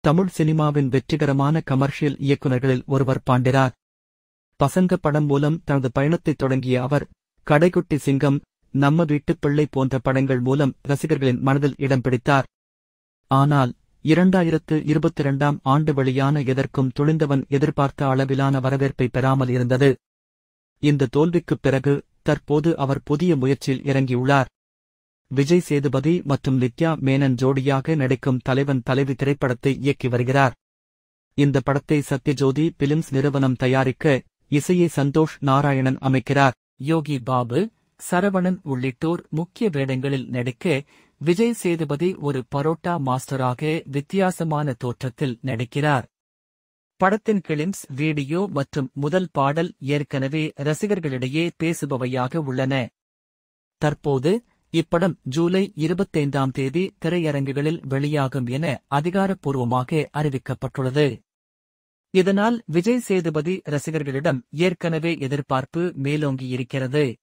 தமிழ் சினிமாவின் வெற்றிகரமான கமர்ஷியல் இயக்குநர்களில் ஒருவர் பாண்டிராஜ். பசங்க படம் மூலம் தனது பயணத்தைத் தொடங்கிய அவர், கடைக்குட்டி சிங்கம், நம்ம வீட்டுப் பிள்ளை போன்ற படங்கள் மூலம் ரசிகர்களின் மனதில் இடம் பிடித்தார். ஆனால் 2022ஆம் ஆண்டு வெளியான எதற்கும் துணிந்தவன் எதிர்பார்த்த அளவிலான வரவேற்பை பெறாமல் இருந்தது. இந்த தோல்விக்குப் பிறகு தற்போது அவர் புதிய முயற்சியில் இறங்கியுள்ளார். விஜய் சேதுபதி மற்றும் நித்யா மேனன் ஜோடியாக நடிக்கும் தலைவன் தலைவி திரைப்படத்தை இயக்கி வருகிறார். இந்த படத்தை சத்யஜோதி பிலிம்ஸ் நிறுவனம் தயாரிக்க, இசையை சந்தோஷ் நாராயணன் அமைக்கிறார். யோகி பாபு, சரவணன் உள்ளிட்டோர் முக்கிய வேடங்களில் நடிக்க, விஜய் சேதுபதி ஒரு பரோட்டா மாஸ்டராக வித்தியாசமான தோற்றத்தில் நடிக்கிறார். படத்தின் கிளிம்ஸ், வீடியோ மற்றும் முதல் பாடல் ஏற்கனவே ரசிகர்களிடையே பேசுபவையாக உள்ளன. தற்போது இப்படம் ஜூலை 25ஆம் தேதி திரையரங்குகளில் வெளியாகும் என அதிகாரப்பூர்வமாக அறிவிக்கப்பட்டுள்ளது. இதனால் விஜய் சேதுபதி ரசிகர்களிடம் ஏற்கனவே எதிர்பார்ப்பு மேலோங்கியிருக்கிறது.